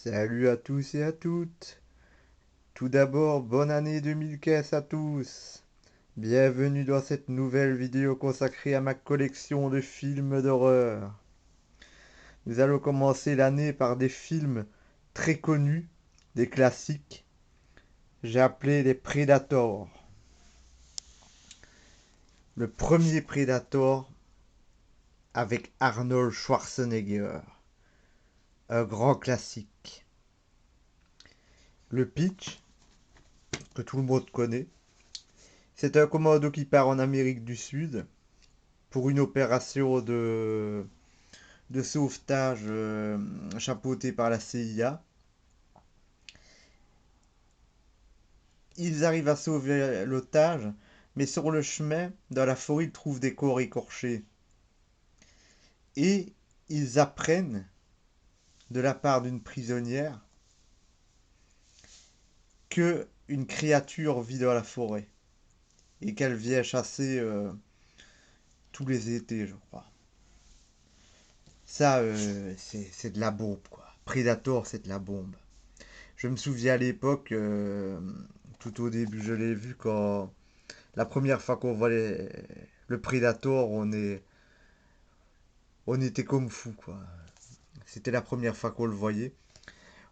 Salut à tous et à toutes. Tout d'abord, bonne année 2015 à tous. Bienvenue dans cette nouvelle vidéo consacrée à ma collection de films d'horreur. Nous allons commencer l'année par des films très connus, des classiques. J'ai appelé les Predators. Le premier Predator avec Arnold Schwarzenegger. Un grand classique. Le pitch, que tout le monde connaît, c'est un commando qui part en Amérique du Sud pour une opération de sauvetage chapeautée par la CIA. Ils arrivent à sauver l'otage, mais sur le chemin, dans la forêt, ils trouvent des corps écorchés. Et ils apprennent, de la part d'une prisonnière, que une créature vit dans la forêt et qu'elle vient chasser tous les étés, je crois. Ça, c'est de la bombe, quoi. Predator, c'est de la bombe. Je me souviens à l'époque, tout au début, je l'ai vu quand la première fois qu'on voit le Predator, on était comme fou, quoi. C'était la première fois qu'on le voyait.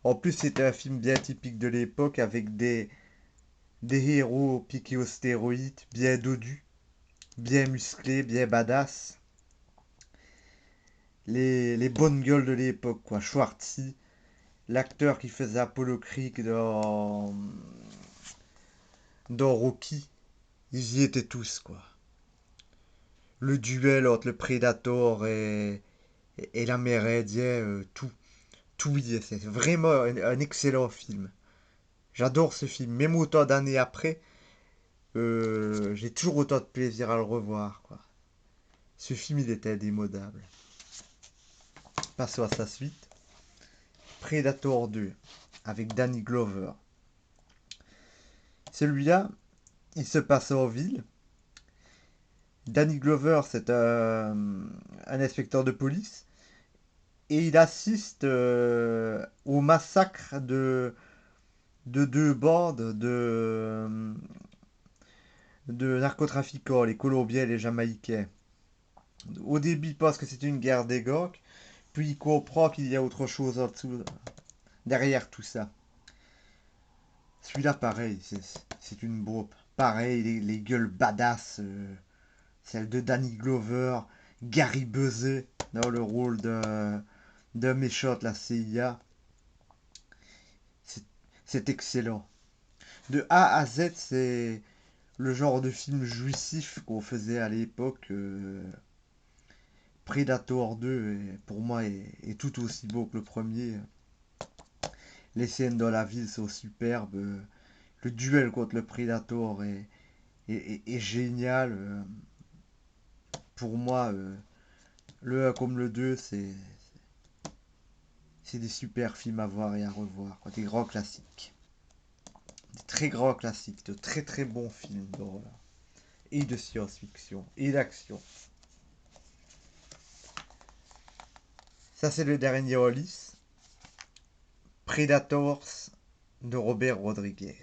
En plus, c'était un film bien typique de l'époque avec des héros piqués aux stéroïdes, bien dodus, bien musclés, bien badass. Les bonnes gueules de l'époque, quoi. Schwarzy, l'acteur qui faisait Apollo Creed dans Rocky, ils y étaient tous, quoi. Le duel entre le Predator et l'Amérindien, tout y est. C'est vraiment un excellent film. J'adore ce film. Même autant d'années après, j'ai toujours autant de plaisir à le revoir, quoi. Ce film, il était indémodable. Passons à sa suite. Predator 2, avec Danny Glover. Celui-là, il se passe en ville. Danny Glover, c'est un inspecteur de police. Et il assiste au massacre de deux bandes de narcotrafiquants, les Colombiens et les Jamaïcains. Au début, il pense que c'est une guerre des gangs, puis il comprend qu'il y a autre chose en dessous, derrière tout ça. Celui-là, pareil, c'est une bombe. Pareil, les gueules badass, celle de Danny Glover, Gary Busey dans le rôle d'un méchant de la CIA. C'est c'est excellent. De A à Z, c'est le genre de film jouissif qu'on faisait à l'époque. Predator 2, pour moi, est tout aussi beau que le premier. Les scènes dans la ville sont superbes. Le duel contre le Predator est génial. Pour moi, le 1 comme le 2, c'est des super films à voir et à revoir, quoi. Des grands classiques. Des très grands classiques, de très très bons films d'horreur. Et de science-fiction. Et d'action. Ça, c'est le dernier en lice. Predators de Robert Rodriguez.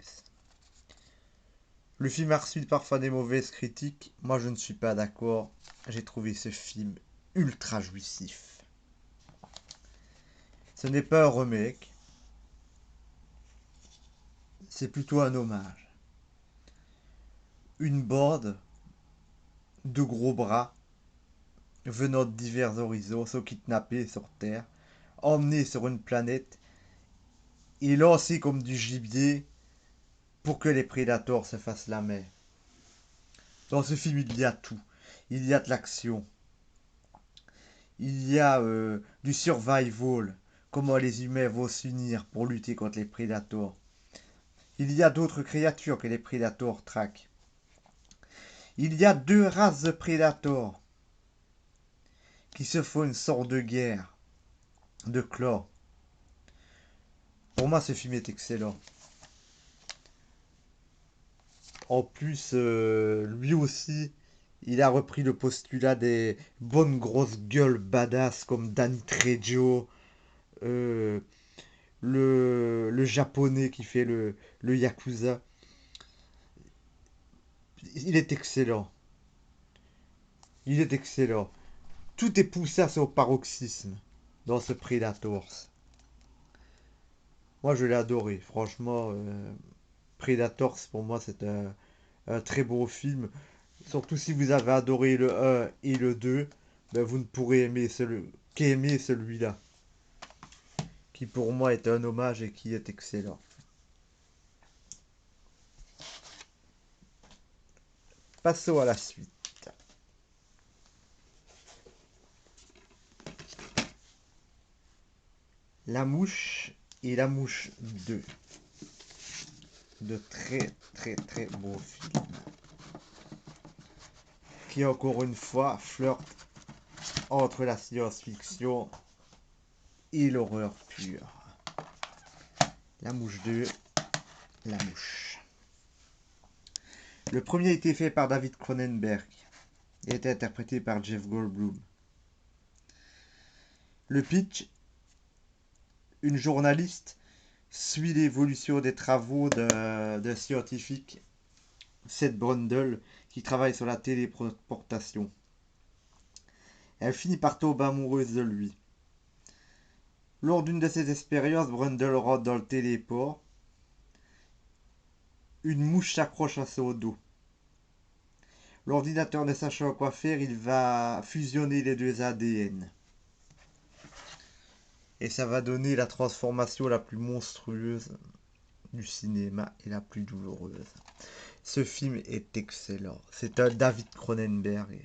Le film a reçu parfois des mauvaises critiques. Moi, je ne suis pas d'accord. J'ai trouvé ce film ultra jouissif. Ce n'est pas un remake. C'est plutôt un hommage. Une bande de gros bras venant de divers horizons sont kidnappés sur Terre, emmenés sur une planète et lancés comme du gibier pour que les prédateurs se fassent la main. Dans ce film, il y a tout. Il y a de l'action. Il y a du survival. Comment les humains vont s'unir pour lutter contre les prédateurs. Il y a d'autres créatures que les prédateurs traquent. Il y a deux races de prédateurs qui se font une sorte de guerre, de clans. Pour moi, ce film est excellent. En plus, lui aussi, il a repris le postulat des bonnes grosses gueules badass comme Danny Trejo, euh, le japonais qui fait le Yakuza. Il est excellent. Il est excellent. Tout est poussé à son paroxysme dans ce Predators. Moi, je l'ai adoré. Franchement, Predators, pour moi, c'est un très beau film. Surtout si vous avez adoré le 1 et le 2, ben vous ne pourrez aimer qu'aimer celui-là, qui pour moi est un hommage et qui est excellent. Passons à la suite. La Mouche et La Mouche 2. De très très très beaux films qui encore une fois flirtent entre la science-fiction et l'horreur pure. La Mouche 2, La Mouche. Le premier a été fait par David Cronenberg et a été interprété par Jeff Goldblum. Le pitch, une journaliste suit l'évolution des travaux d'un scientifique, Seth Brundle, qui travaille sur la téléportation. Elle finit par tomber amoureuse de lui. Lors d'une de ces expériences, Brundle rentre dans le téléport. Une mouche s'accroche à son dos. L'ordinateur ne sachant quoi faire, il va fusionner les deux ADN. Et ça va donner la transformation la plus monstrueuse du cinéma et la plus douloureuse. Ce film est excellent. C'est un David Cronenberg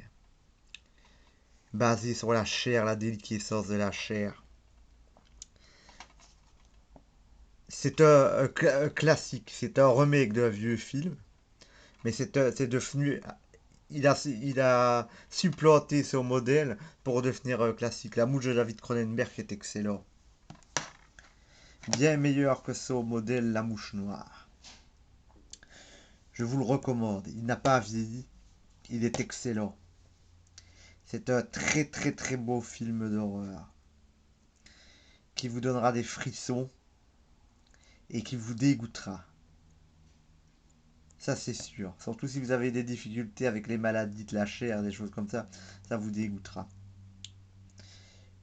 basé sur la chair, la déliquescence de la chair. C'est un classique, c'est un remake d'un vieux film, mais c'est devenu. Il a supplanté son modèle pour devenir un classique. La mouche de David Cronenberg est excellent. Bien meilleur que son modèle La Mouche Noire. Je vous le recommande. Il n'a pas vieilli. Il est excellent. C'est un très très très beau film d'horreur qui vous donnera des frissons et qui vous dégoûtera. Ça c'est sûr. Surtout si vous avez des difficultés avec les maladies de la chair, des choses comme ça vous dégoûtera.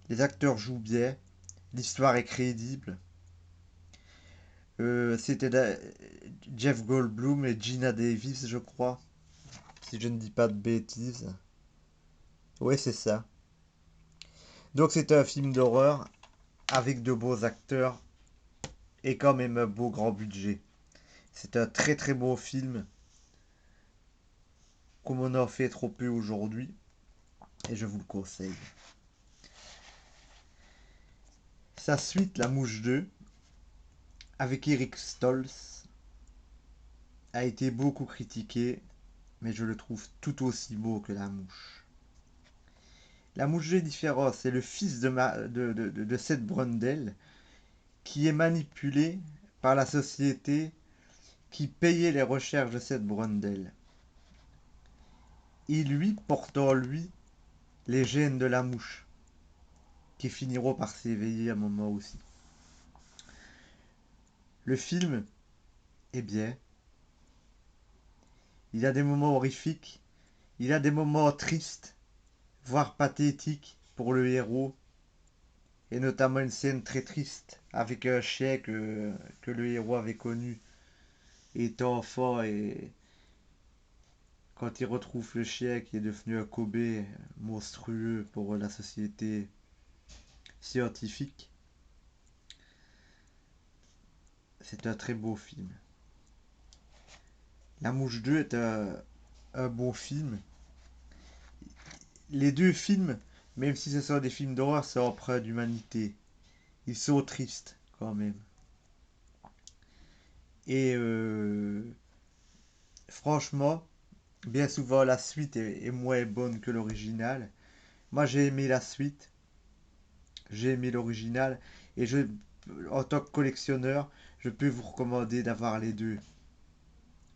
Les acteurs jouent bien, l'histoire est crédible. C'était Jeff Goldblum et Gina Davis, je crois, si je ne dis pas de bêtises. Ouais, c'est ça. Donc c'est un film d'horreur avec de beaux acteurs et quand même un beau grand budget. C'est un très très beau film, comme on en fait trop peu aujourd'hui, et je vous le conseille. Sa suite, La Mouche 2, avec Eric Stoltz, a été beaucoup critiqué, mais je le trouve tout aussi beau que La Mouche. La Mouche 2 est différente, c'est le fils de Seth Brundle qui est manipulé par la société qui payait les recherches de Seth Brundle. Et lui porte en lui les gènes de la mouche, qui finiront par s'éveiller à un moment aussi. Le film est bien. Il a des moments horrifiques, il a des moments tristes, voire pathétiques pour le héros, et notamment une scène très triste avec un chien que le héros avait connu étant enfant, et quand il retrouve le chien qui est devenu un Kobe monstrueux pour la société scientifique, c'est un très beau film. La Mouche 2 est un beau film. Les deux films, même si ce sont des films d'horreur, sont empreints d'humanité. Ils sont tristes quand même. Et franchement, bien souvent la suite est moins bonne que l'original. Moi j'ai aimé la suite, j'ai aimé l'original, et en tant que collectionneur, je peux vous recommander d'avoir les deux.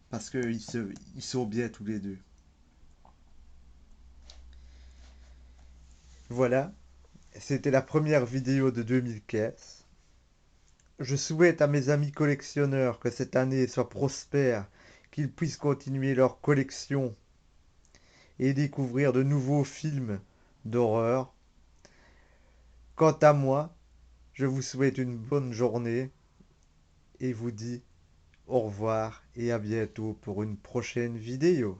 Parce ils sont bien tous les deux. Voilà, c'était la première vidéo de 2015. Je souhaite à mes amis collectionneurs que cette année soit prospère, qu'ils puissent continuer leur collection et découvrir de nouveaux films d'horreur. Quant à moi, je vous souhaite une bonne journée et vous dis au revoir et à bientôt pour une prochaine vidéo.